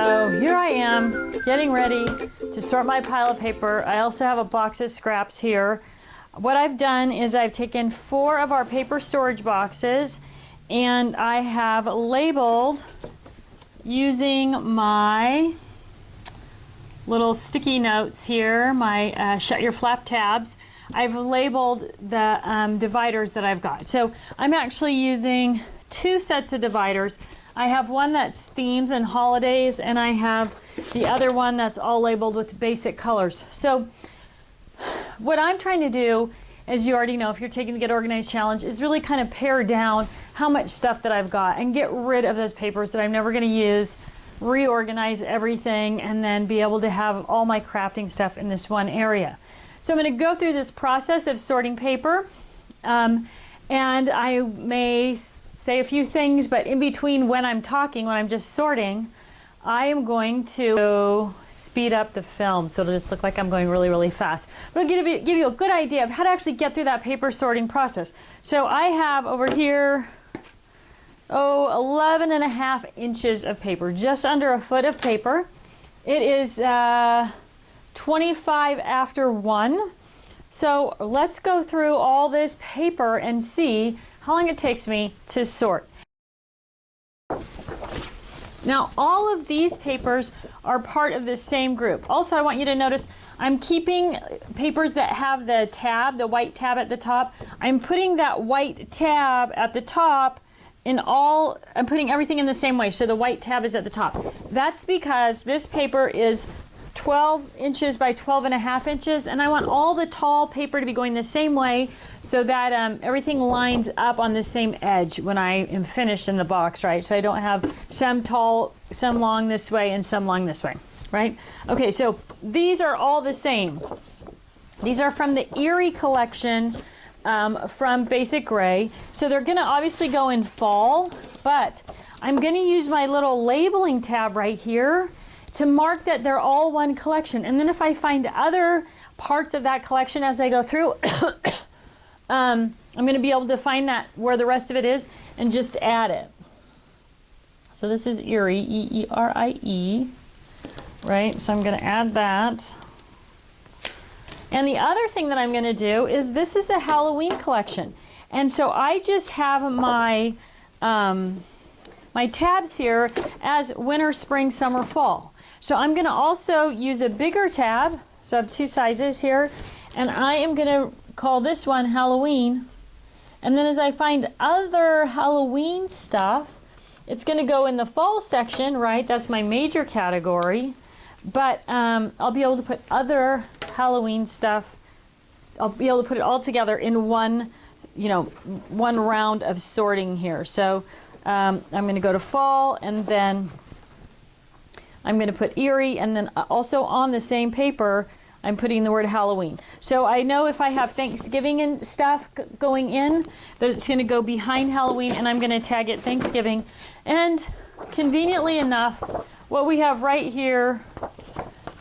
So here I am getting ready to sort my pile of paper. I also have a box of scraps here. What I've done is I've taken 4 of our paper storage boxes and I have labeled using my little sticky notes here, my shut your flap tabs. I've labeled the dividers that I've got. So I'm actually using 2 sets of dividers. I have one that's themes and holidays, and I have the other one that's all labeled with basic colors. So what I'm trying to do, as you already know if you're taking the Get Organized Challenge, is really kind of pare down how much stuff that I've got and get rid of those papers that I'm never going to use, reorganize everything, and then be able to have all my crafting stuff in this one area. So I'm going to go through this process of sorting paper, and I may say a few things, but in between when I'm talking, when I'm just sorting, I am going to speed up the film so it'll just look like I'm going really, really fast. But I'll give you a good idea of how to actually get through that paper sorting process. So I have over here, 11.5 inches of paper, just under a foot of paper. It is 25 after 1. So let's go through all this paper and see how long it takes me to sort. Now all of these papers are part of the same group. Also, I want you to notice I'm keeping papers that have the tab, the white tab at the top. I'm putting that white tab at the top in all, I'm putting everything in the same way, so the white tab is at the top. That's because this paper is 12 inches by 12.5 inches, and I want all the tall paper to be going the same way so that everything lines up on the same edge when I am finished in the box, right? So I don't have some tall, some long this way, and some long this way, right? Okay, so these are all the same. These are from the Erie collection from Basic Gray. So they're gonna obviously go in fall, but I'm gonna use my little labeling tab right here to mark that they're all one collection. And then if I find other parts of that collection as I go through, I'm going to be able to find that where the rest of it is and just add it. So this is Erie, E-E-R-I-E, right? So I'm going to add that. And the other thing that I'm going to do is this is a Halloween collection. And so I just have my my tabs here as winter, spring, summer, fall. So I'm going to also use a bigger tab. So I have 2 sizes here. And I am going to call this one Halloween. And then as I find other Halloween stuff, it's going to go in the fall section, right? That's my major category. But I'll be able to put other Halloween stuff. I'll be able to put it all together in one, one round of sorting here. So I'm going to go to fall, and then I'm going to put Erie, and then also on the same paper I'm putting the word Halloween. So I know if I have Thanksgiving and stuff going in, that it's going to go behind Halloween, and I'm going to tag it Thanksgiving. And conveniently enough, what we have right here,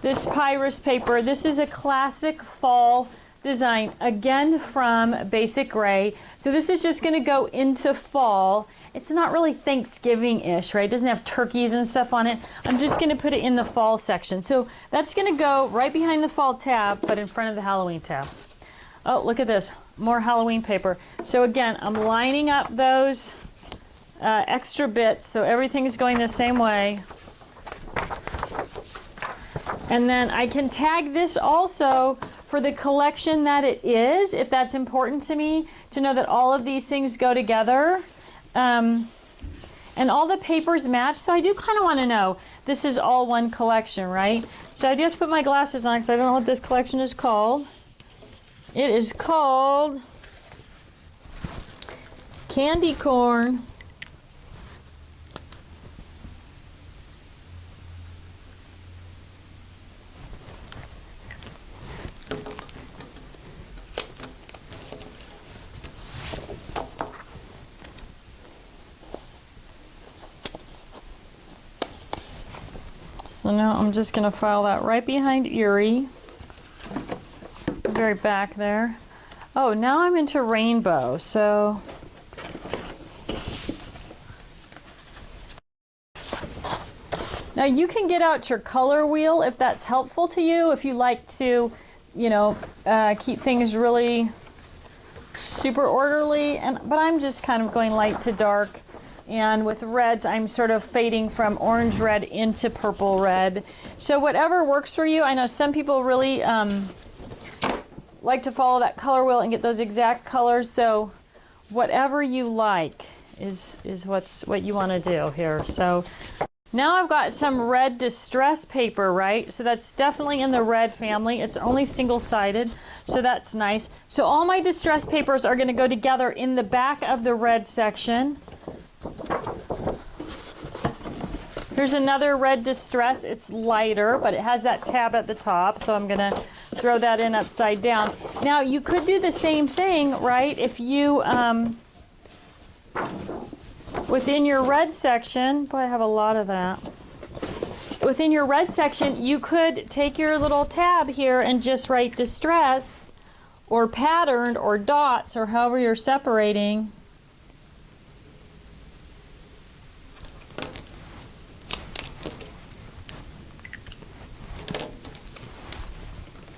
this Pyrus paper, this is a classic fall design, again from Basic Gray. So this is just going to go into fall. It's not really Thanksgiving-ish, right? It doesn't have turkeys and stuff on it. I'm just going to put it in the fall section. So that's going to go right behind the fall tab, but in front of the Halloween tab. Oh, look at this. More Halloween paper. So again, I'm lining up those extra bits so everything is going the same way. And then I can tag this also for the collection that it is, if that's important to me, to know that all of these things go together. And all the papers match, so I do kind of want to know this is all one collection, right? So I do have to put my glasses on because I don't know what this collection is called. It is called Candy Corn. So now I'm just going to file that right behind Erie, the very back there. Oh, now I'm into rainbow, so Now you can get out your color wheel if that's helpful to you, if you like to, you know, keep things really super orderly. But I'm just kind of going light to dark. And with reds, I'm sort of fading from orange red into purple red. So whatever works for you. I know some people really like to follow that color wheel and get those exact colors. So whatever you like is what you want to do here. So now I've got some red distress paper, right? So that's definitely in the red family. It's only single-sided, so that's nice. So all my distress papers are going to go together in the back of the red section. Here's another red distress. It's lighter, but it has that tab at the top, so I'm going to throw that in upside down. Now, you could do the same thing, right? If you, within your red section, boy, I have a lot of that. Within your red section, you could take your little tab here and just write distress or patterned or dots or however you're separating.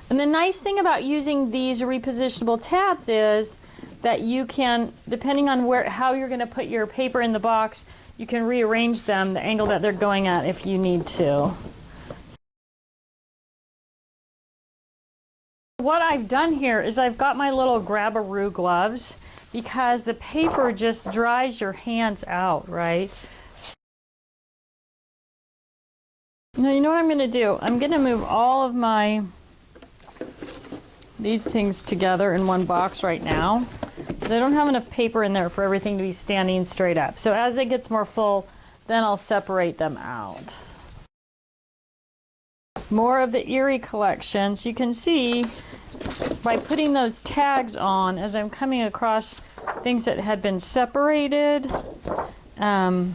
And the nice thing about using these repositionable tabs is that you can, depending on how you're going to put your paper in the box, you can rearrange them the angle that they're going at if you need to. What I've done here is I've got my little grab-a-roo gloves because the paper just dries your hands out, right? Now you know what I'm going to do? I'm going to move all of these things together in one box right now because I don't have enough paper in there for everything to be standing straight up. So as it gets more full, then I'll separate them out. More of the Erie collection. So you can see by putting those tags on as I'm coming across things that had been separated, now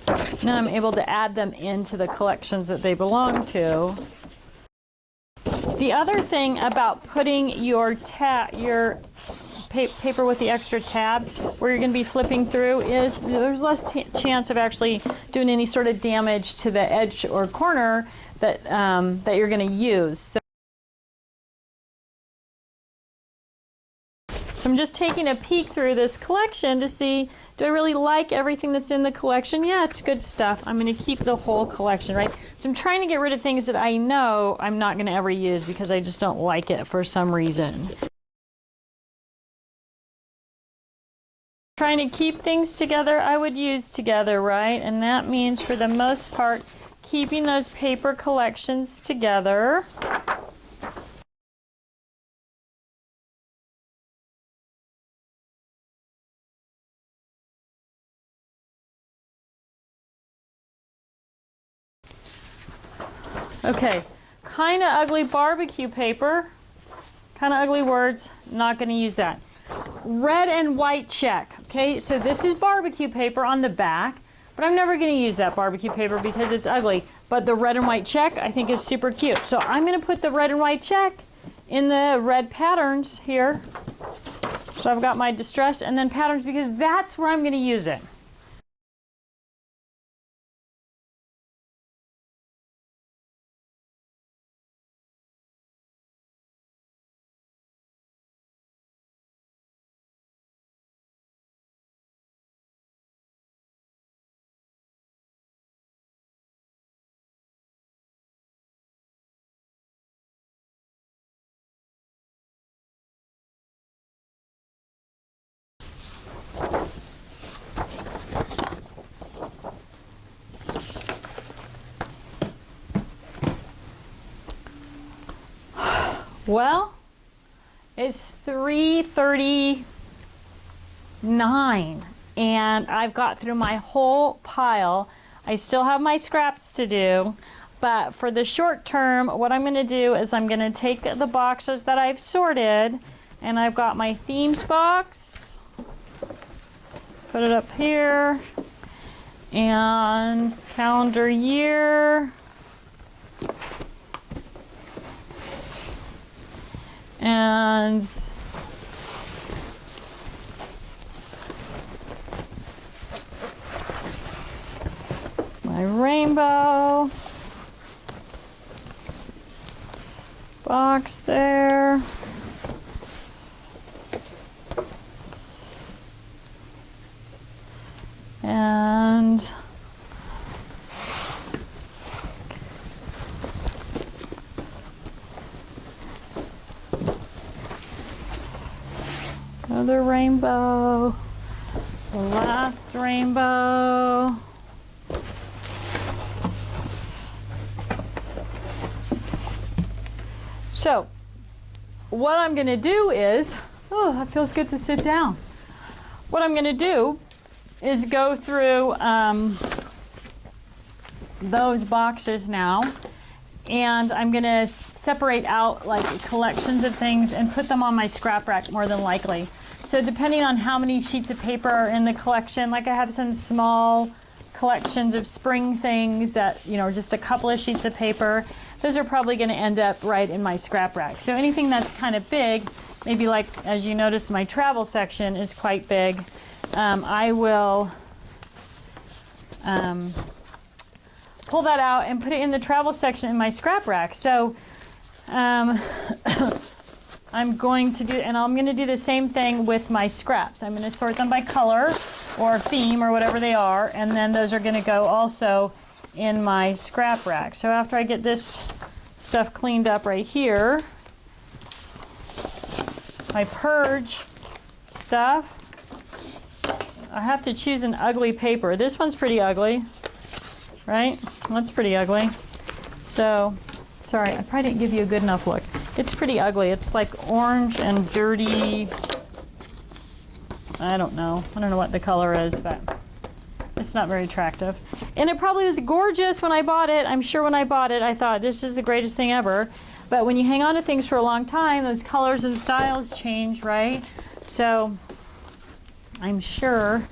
I'm able to add them into the collections that they belong to. The other thing about putting your paper with the extra tab where you're going to be flipping through is there's less chance of actually doing any sort of damage to the edge or corner that you're going to use. So I'm just taking a peek through this collection to see, do I really like everything that's in the collection? Yeah, it's good stuff. I'm going to keep the whole collection, right? So I'm trying to get rid of things that I know I'm not going to ever use because I just don't like it for some reason. Trying to keep things together, I would use together, right? And that means for the most part, keeping those paper collections together. Okay, kind of ugly barbecue paper, kind of ugly words, not going to use that. Red and white check, okay, so this is barbecue paper on the back, but I'm never going to use that barbecue paper because it's ugly. But the red and white check I think is super cute. So I'm going to put the red and white check in the red patterns here. So I've got my distress and then patterns because that's where I'm going to use it. Well, it's 3:39 and I've got through my whole pile. I still have my scraps to do, but for the short term, what I'm going to do is I'm going to take the boxes that I've sorted, and I've got my themes box, put it up here, and calendar year, and My rainbow box there. And another rainbow, the last rainbow. So what I'm going to do is, oh, that feels good to sit down. What I'm going to do is go through those boxes now, and I'm going to separate out like collections of things and put them on my scrap rack more than likely. So depending on how many sheets of paper are in the collection, like I have some small collections of spring things that, you know, just a couple of sheets of paper. Those are probably going to end up right in my scrap rack. So anything that's kind of big, maybe like, as you noticed, my travel section is quite big. I will pull that out and put it in the travel section in my scrap rack. So I'm going to do, and I'm going to do the same thing with my scraps. I'm going to sort them by color or theme or whatever they are, and then those are going to go also in my scrap rack. So after I get this stuff cleaned up right here, my purge stuff, I have to choose an ugly paper. This one's pretty ugly, right? That's pretty ugly. So, sorry, I probably didn't give you a good enough look. It's pretty ugly. It's like orange and dirty. I don't know what the color is, but it's not very attractive. And it probably was gorgeous when I bought it. I'm sure when I bought it, I thought this is the greatest thing ever. But when you hang on to things for a long time, those colors and styles change, right? So I'm sure.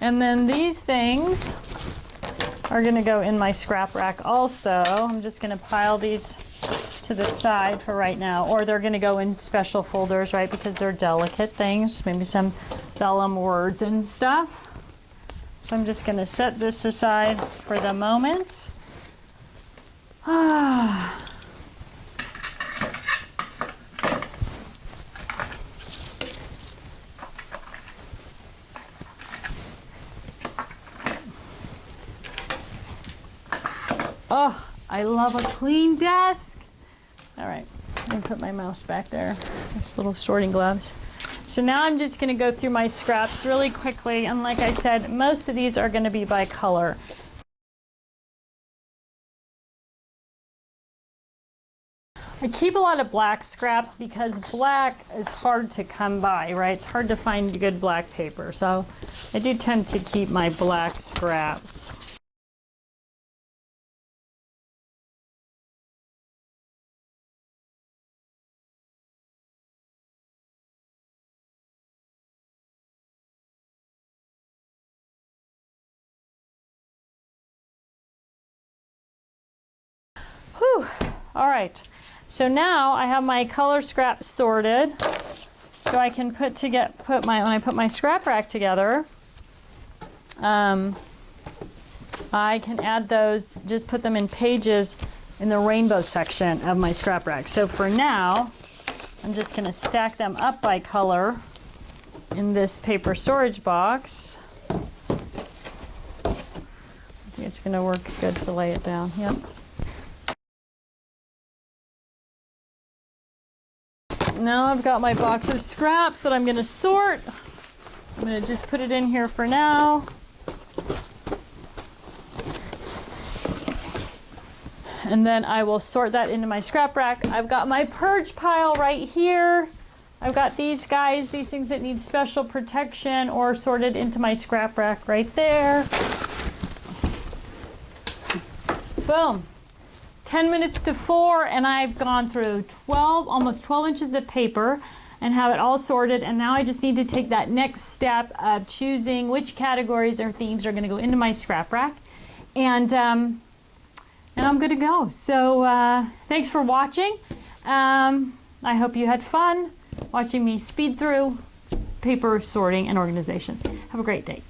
And then these things are going to go in my scrap rack also. I'm just going to pile these to the side for right now, or they're going to go in special folders, right, because they're delicate things, maybe some vellum words and stuff. So I'm just going to set this aside for the moment. Oh, I love a clean desk. All right, let me put my mouse back there. These little sorting gloves. So now I'm just going to go through my scraps really quickly, and like I said, most of these are going to be by color. I keep a lot of black scraps because black is hard to come by, right? It's hard to find good black paper, so I do tend to keep my black scraps. Whew. All right, so now I have my color scraps sorted, so I can when I put my scrap rack together, I can add those, just put them in pages in the rainbow section of my scrap rack. So for now, I'm just going to stack them up by color in this paper storage box. I think it's going to work good to lay it down. Yep. Now I've got my box of scraps that I'm going to sort. I'm going to just put it in here for now. And then I will sort that into my scrap rack. I've got my purge pile right here. I've got these guys, these things that need special protection, or sorted into my scrap rack right there. Boom. 10 minutes to 4, and I've gone through almost 12 inches of paper and have it all sorted, and now I just need to take that next step of choosing which categories or themes are going to go into my scrap rack, and I'm good to go. So thanks for watching. I hope you had fun watching me speed through paper sorting and organization. Have a great day.